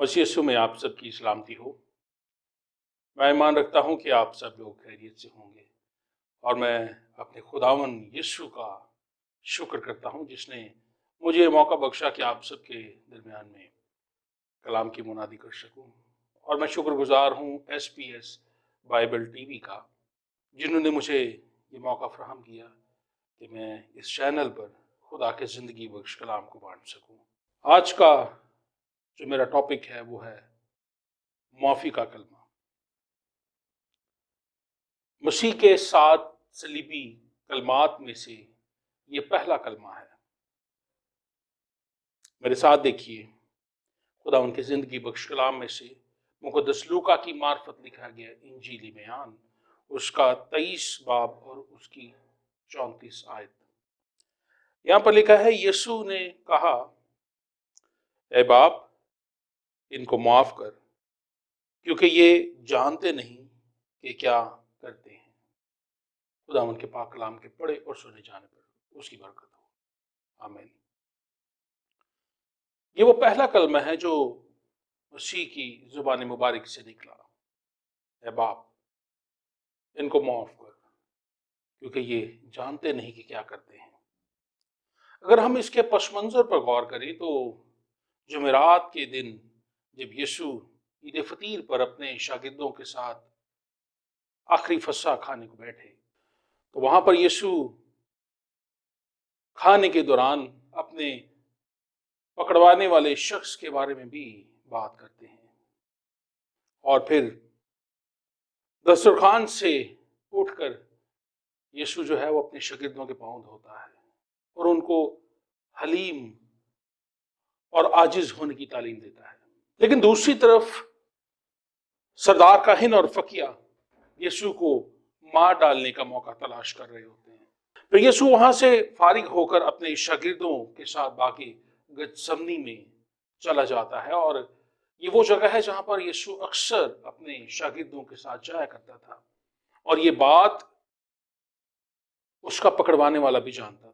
मसीह यीशु में आप सबकी सलामती हो। मैं ईमान रखता हूँ कि आप सब लोग खैरियत से होंगे और मैं अपने खुदावन यीशु का शुक्र करता हूँ जिसने मुझे ये मौका बख्शा कि आप सबके दरमियान में कलाम की मुनादी कर सकूँ। और मैं शुक्रगुजार हूँ SPS बाइबल टीवी का, जिन्होंने मुझे ये मौका फराहम किया कि मैं इस चैनल पर खुदा के ज़िंदगी बख्श कलाम को बांट सकूँ। आज का जो मेरा टॉपिक है वो है माफ़ी का कलमा। मसीह के 7 सलीबी कलमात में से ये पहला कलमा है। मेरे साथ देखिए, खुदा उनकी ज़िंदगी बख्श कलाम में से मुक़द्दस लूका की मार्फत लिखा गया इंजीली बयान, उसका 23 बाब और उसकी 34 आयत। यहाँ पर लिखा है, यीशु ने कहा, ए बाप, इनको माफ़ कर, क्योंकि ये जानते नहीं कि क्या करते हैं। खुदा उनके पाक कलाम के पढ़े और सुने जाने पर उसकी बरकत हो। आमीन। ये वो पहला कलमा है जो मसीह की ज़ुबान मुबारक से निकला। ए बाप, इनको माफ़ कर, क्योंकि ये जानते नहीं कि क्या करते हैं। अगर हम इसके पस मंज़र पर गौर करें तो जुमेरात के दिन जब यीशु ईद फतीर पर अपने शागिर्दों के साथ आखिरी फस्सा खाने को बैठे, तो वहाँ पर यीशु खाने के दौरान अपने पकड़वाने वाले शख्स के बारे में भी बात करते हैं। और फिर दस्तरखान से उठकर यीशु जो है वो अपने शागिर्दों के पांव धोता है और उनको हलीम और आजिज होने की तालीम देता है। लेकिन दूसरी तरफ सरदार काहिन और फकिया यीशु को मार डालने का मौका तलाश कर रहे होते हैं। फिर यीशु वहां से फारिग होकर अपने शागिर्दों के साथ बाकी गतसमनी में चला जाता है, और ये वो जगह है जहां पर यीशु अक्सर अपने शागिर्दों के साथ जाया करता था, और ये बात उसका पकड़वाने वाला भी जानता था।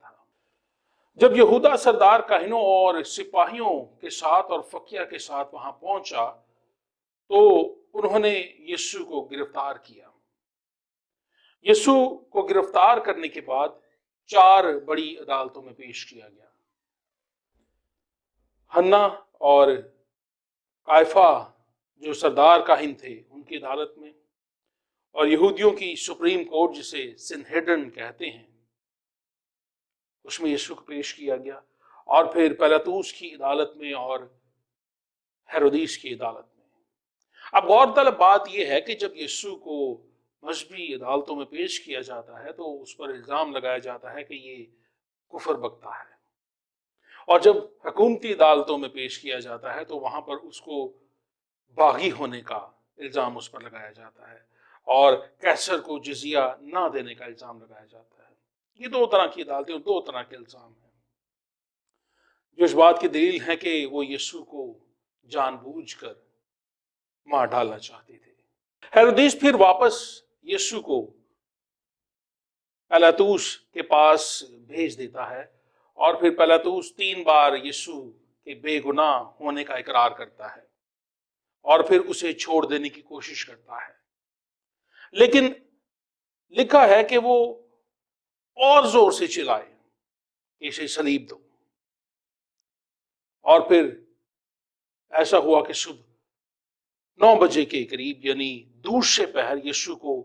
जब यहूदा सरदार काहिनों और सिपाहियों के साथ और फकिया के साथ वहां पहुंचा तो उन्होंने यीशु को गिरफ्तार किया। यीशु को गिरफ्तार करने के बाद 4 बड़ी अदालतों में पेश किया गया। हन्ना और कायफा जो सरदार काहिन थे उनकी अदालत में, और यहूदियों की सुप्रीम कोर्ट जिसे सिनहेड्रिन कहते हैं उसमें यीशु को पेश किया गया, और फिर पिलातुस की अदालत में और हेरोदिस की अदालत में। अब गौरतलब बात यह है कि जब यीशु को मजहबी अदालतों में पेश किया जाता है तो उस पर इल्जाम लगाया जाता है कि ये कुफर बकता है, और जब हुकूमती अदालतों में पेश किया जाता है तो वहां पर उसको बागी होने का इल्जाम उस पर लगाया जाता है, और कैसर को जजिया ना देने का इल्जाम लगाया जाता है। ये 2 तरह की अदालतें और 2 तरह के इल्जाम हैं जो इस बात की दलील है कि वो यीशु को जानबूझकर मार डालना चाहते थे। हेरोदेस फिर वापस यीशु को पिलातुस के पास भेज देता है, और फिर पिलातुस 3 बार यीशु के बेगुनाह होने का इकरार करता है और फिर उसे छोड़ देने की कोशिश करता है। लेकिन लिखा है कि वो और जोर से चिल्लाए, इसे सलीब दो। और फिर ऐसा हुआ कि सुबह 9 बजे के करीब यानी दूसरे पहर यीशु को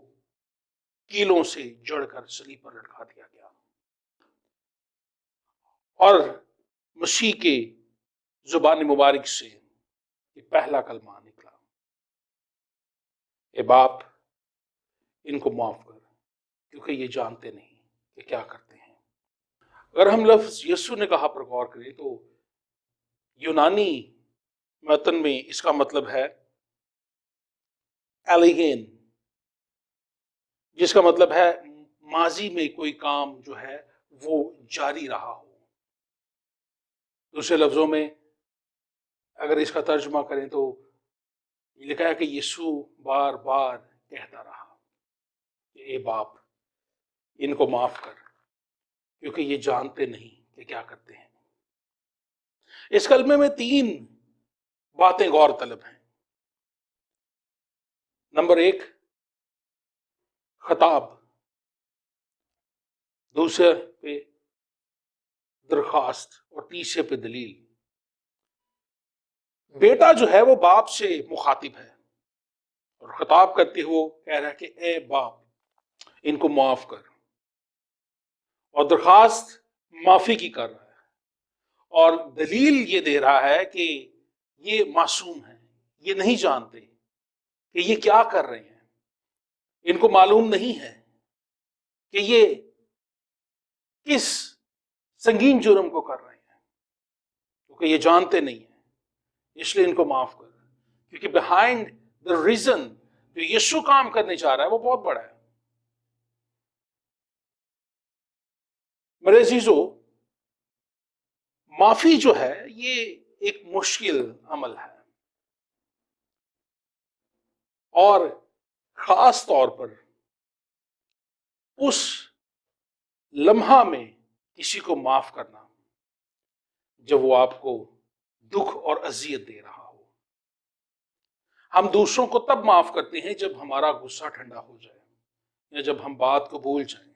कीलों से जड़कर सलीब पर लटका दिया गया, और मसीह के जुबान मुबारक से ये पहला कलमा निकला, ए बाप, इनको माफ कर, क्योंकि ये जानते नहीं कि क्या करते हैं। अगर हम लफ्ज यीशु ने कहा पर गौर करें तो यूनानी मतन में इसका मतलब है एलिगेन, जिसका मतलब है माजी में कोई काम जो है वो जारी रहा हो। दूसरे लफ्जों में अगर इसका तर्जुमा करें तो लिखा है कि यीशु बार बार कहता रहा, ए बाप, इनको माफ कर, क्योंकि ये जानते नहीं कि क्या करते हैं। इस कलमे में 3 باتیں غور طلب ہیں۔ نمبر 1 خطاب، دوسرے پہ درخواست، اور تیسرے پہ دلیل۔ بیٹا جو ہے وہ باپ سے مخاطب ہے اور خطاب کرتے ہوئے وہ کہہ رہا ہے کہ اے باپ ان کو معاف کر، اور درخواست معافی کی کر رہا ہے، اور دلیل یہ دے رہا ہے کہ یہ معصوم ہیں، یہ نہیں جانتے کہ یہ کیا کر رہے ہیں، ان کو معلوم نہیں ہے کہ یہ کس سنگین جرم کو کر رہے ہیں، کیونکہ یہ جانتے نہیں ہیں، اس لیے ان کو معاف کر، کیونکہ بیہائنڈ دا ریزن جو یسوع کام کرنے جا رہا ہے وہ بہت بڑا ہے۔ میرے عزیزو، معافی جو ہے یہ ایک مشکل عمل ہے، اور خاص طور پر اس لمحہ میں کسی کو معاف کرنا جب وہ آپ کو دکھ اور اذیت دے رہا ہو۔ ہم دوسروں کو تب معاف کرتے ہیں جب ہمارا غصہ ٹھنڈا ہو جائے، یا جب ہم بات کو بھول جائیں،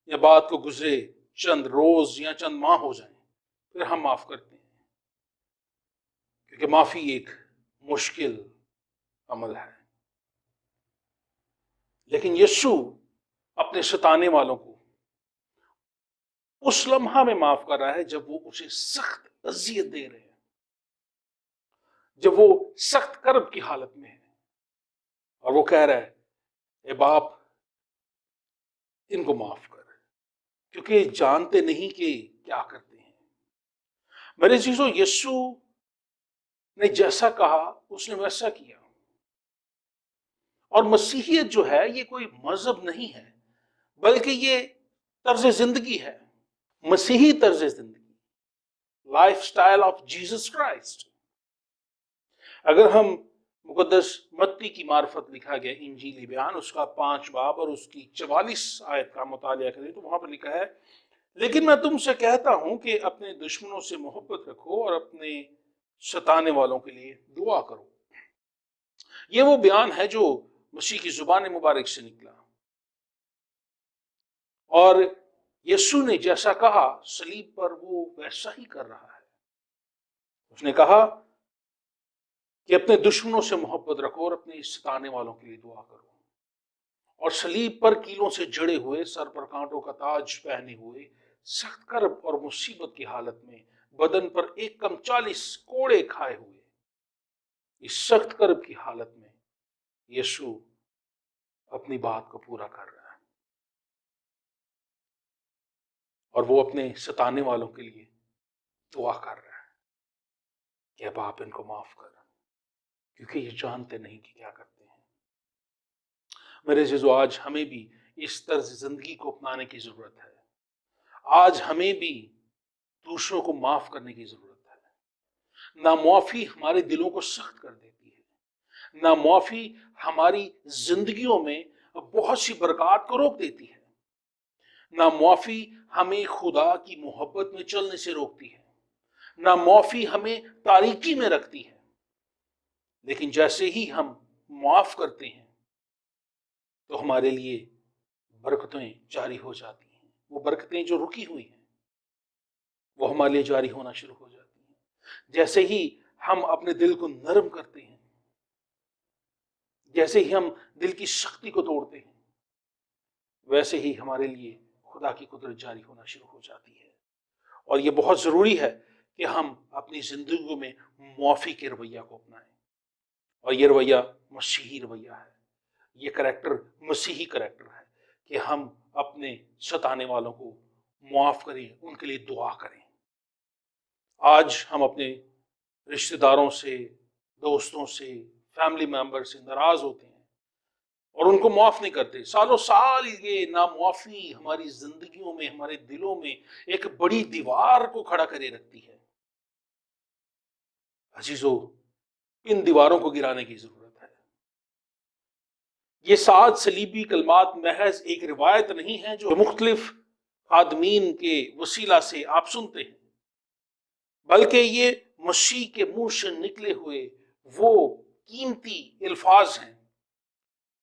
یا بات کو گزرے چند روز یا چند ماہ ہو جائیں، پھر ہم معاف کرتے ہیں، کیونکہ معافی ایک مشکل عمل ہے۔ لیکن یسوع اپنے ستانے والوں کو اس لمحہ میں معاف کر رہا ہے جب وہ اسے سخت اذیت دے رہے ہیں، جب وہ سخت کرب کی حالت میں ہے، اور وہ کہہ رہا ہے اے باپ ان کو معاف کر، کیونکہ یہ جانتے نہیں کہ کیا کرتے ہیں۔ میرے عزیزو، یسوع نے جیسا کہا اس نے ویسا کیا، اور مسیحیت جو ہے یہ کوئی مذہب نہیں ہے، بلکہ یہ طرز زندگی ہے، مسیحی طرز زندگی، life style of Jesus Christ. اگر ہم مقدس متی کی معرفت لکھا گیا انجیل بیان، اس کا 5 باب اور اس کی 44 آیت کا مطالعہ کریں تو وہاں پر لکھا ہے، لیکن میں تم سے کہتا ہوں کہ اپنے دشمنوں سے محبت رکھو اور اپنے ستانے والوں کے لیے دعا کرو۔ یہ وہ بیان ہے جو مسیح کی زبان مبارک سے نکلا، اور یسوع نے جیسا کہا صلیب پر وہ ویسا ہی کر رہا ہے۔ اس نے کہا کہ اپنے دشمنوں سے محبت رکھو اور اپنے ستانے والوں کے لیے دعا کرو، اور صلیب پر کیلوں سے جڑے ہوئے، سر پر کانٹوں کا تاج پہنے ہوئے، سخت کرب اور مصیبت کی حالت میں، بدن پر 1 کوڑے کھائے ہوئے، اس سخت کرب کی حالت میں یسوع اپنی بات کو پورا کر رہا ہے، اور وہ اپنے ستانے والوں کے لیے دعا کر رہا ہے کہ اب آپ ان کو معاف کر، کیونکہ یہ جانتے نہیں کہ کیا کرتے ہیں۔ میرے عزیزو، آج ہمیں بھی اس طرز زندگی کو اپنانے کی ضرورت ہے۔ آج ہمیں بھی دوسروں کو معاف کرنے کی ضرورت ہے۔ نامعافی ہمارے دلوں کو سخت کر دیتی ہے، نامعافی ہماری زندگیوں میں بہت سی برکات کو روک دیتی ہے، نامعافی ہمیں خدا کی محبت میں چلنے سے روکتی ہے، نامعافی ہمیں تاریکی میں رکھتی ہے۔ لیکن جیسے ہی ہم معاف کرتے ہیں تو ہمارے لیے برکتیں جاری ہو جاتی ہیں، وہ برکتیں جو رکی ہوئی ہیں وہ ہمارے لیے جاری ہونا شروع ہو جاتی ہیں۔ جیسے ہی ہم اپنے دل کو نرم کرتے ہیں، جیسے ہی ہم دل کی سختی کو توڑتے ہیں، ویسے ہی ہمارے لیے خدا کی قدرت جاری ہونا شروع ہو جاتی ہے۔ اور یہ بہت ضروری ہے کہ ہم اپنی زندگیوں میں معافی کے رویہ کو اپنائیں، اور یہ رویہ مسیحی رویہ ہے، یہ کریکٹر مسیحی کریکٹر ہے کہ ہم اپنے ستانے والوں کو معاف کریں، ان کے لیے دعا کریں۔ آج ہم اپنے رشتہ داروں سے، دوستوں سے، فیملی ممبر سے ناراض ہوتے ہیں اور ان کو معاف نہیں کرتے۔ سالوں سال یہ نامعافی ہماری زندگیوں میں، ہمارے دلوں میں ایک بڑی دیوار کو کھڑا کرے رکھتی ہے۔ عزیزو، ان دیواروں کو گرانے کی ضرورت ہے۔ یہ 7 صلیبی کلمات محض ایک روایت نہیں ہے جو مختلف خادمین کے وسیلہ سے آپ سنتے ہیں، بلکہ یہ मसीह के मुंह से निकले हुए वो कीमती अल्फाज हैं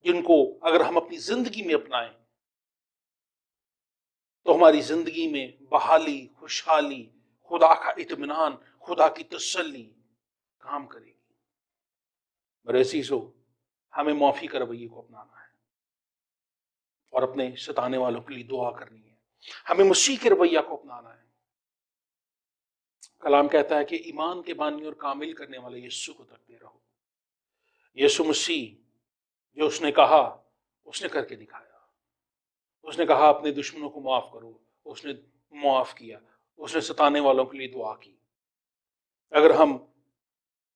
जिनको अगर हम अपनी जिंदगी में अपनाएं तो हमारी जिंदगी में बहाली, खुशहाली, खुदा का इत्मीनान, खुदा की तसल्ली काम करेगी। मेरे अजीजों, हमें माफी का रवैये को अपनाना है और अपने सताने वालों के लिए दुआ करनी है। हमें मसीह के रवैया को अपनाना है। कलाम कहता है कि ईमान के बानी और कामिल करने वाले यीशु को तकते रहो। यीशु मसीह जो उसने कहा उसने करके दिखाया। उसने कहा अपने दुश्मनों को माफ करो, उसने माफ किया। उसने सताने वालों के लिए दुआ की। अगर हम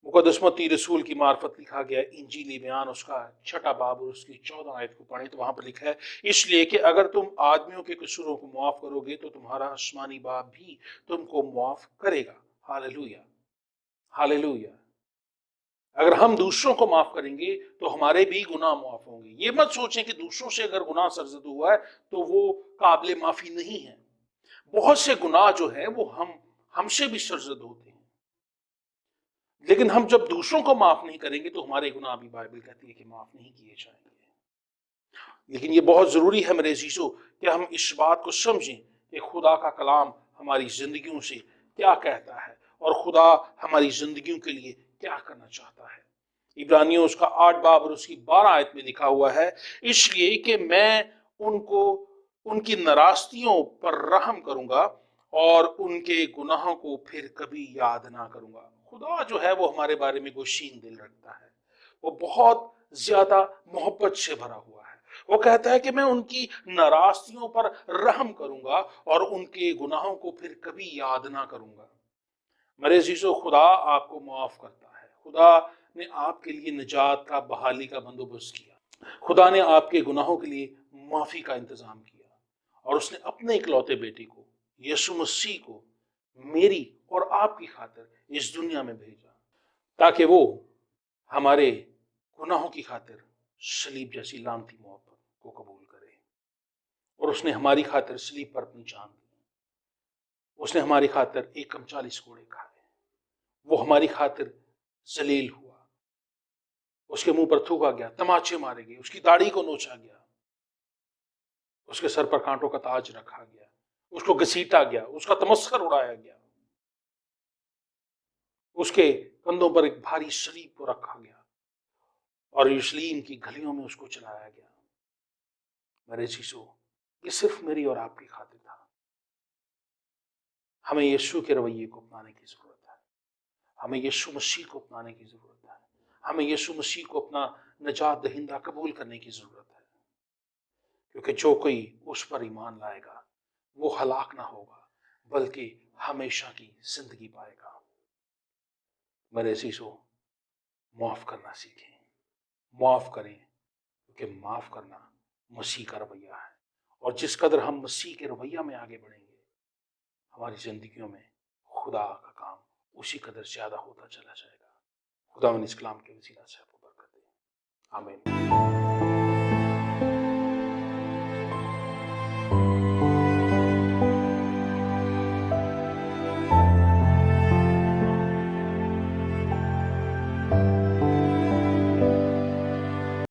मुक़द्दस मत्ती रसूल की मार्फत लिखा गया इंजीली बयान उसका 6 बाब और उसकी 14 आयत को पढ़ें तो वहां पर लिखा है, इसलिए कि अगर तुम आदमियों के कसूरों को माफ करोगे तो तुम्हारा आसमानी बाप भी तुमको माफ करेगा। Hallelujah, hallelujah. अगर हम दूसरों को माफ करेंगे तो हमारे भी गुनाह माफ होंगे। ये मत सोचें कि दूसरों से अगर गुनाह सरजद हुआ है तो वो काबिल माफी नहीं है। बहुत से गुनाह जो है वो हमसे भी सरजद होते हैं, लेकिन हम जब दूसरों को माफ नहीं करेंगे तो हमारे गुनाह भी बाइबल कहती है कि माफ नहीं किए जाएंगे। लेकिन ये बहुत जरूरी है मेरे अजीजों कि हम इस बात को समझें कि खुदा का कलाम हमारी जिंदगियों से क्या कहता है और खुदा हमारी जिंदगियों के लिए क्या करना चाहता है। इब्रानियों उसका 8 बाब और उसकी 12 आयत में लिखा हुआ है, इसलिए कि मैं उनको उनकी नाराजगियों पर रहम करूंगा और उनके गुनाहों को फिर कभी याद ना करूंगा। खुदा जो है वो हमारे बारे में गोशीन दिल रखता है। वो बहुत ज्यादा मोहब्बत से भरा हुआ है। वो कहता है कि मैं उनकी नाराजगियों पर रहम करूंगा और उनके गुनाहों को फिर कभी याद ना करूंगा। मेरे अजीजों, खुदा आपको माफ करता है। खुदा ने आपके लिए निजात का, बहाली का बंदोबस्त किया। खुदा ने आपके गुनाहों के लिए माफी का इंतजाम किया और उसने अपने इकलौते बेटे को, यीशु मसीह को मेरी और आपकी खातिर इस दुनिया में भेजा ताकि वो हमारे गुनाहों की खातिर सलीब जैसी लानती मौत को कबूल करे। और उसने हमारी खातिर सलीब पर अपनी जान दी। उसने हमारी खातिर 1 40 कोड़े खाए। वो हमारी खातिर जलील हुआ, उसके मुंह पर थूका गया, तमाचे मारे गए, उसकी दाढ़ी को नोचा गया, उसके सर पर कांटों का ताज रखा गया, उसको घसीटा गया, उसका तमस्खर उड़ाया गया, उसके कंधों पर एक भारी सलीब को रखा गया और यरूशलेम की गलियों में उसको चलाया गया। मेरे चीजों, ये सिर्फ मेरी और आपकी खातिर था। हमें यीशु के रवैये को अपनाने की जरूरत है। हमें यीशु मसीह को अपनाने की जरूरत है। हमें यीशु मसीह को अपना निजात दहिंदा कबूल करने की जरूरत है, क्योंकि जो कोई उस पर ईमान लाएगा वो हलाक ना होगा बल्कि हमेशा की जिंदगी पाएगा। मेरे अजीजों, माफ करना सीखें, माफ करें, क्योंकि माफ करना मसीह का रवैया है। और जिस कदर हम मसीह के रवैया में आगे बढ़ेंगे, हमारी जिंदगियों में खुदा का काम उसी कदर ज्यादा होता चला जाएगा। खुदा इस कलाम के वसीला से आपको बरकत दे। आमीन।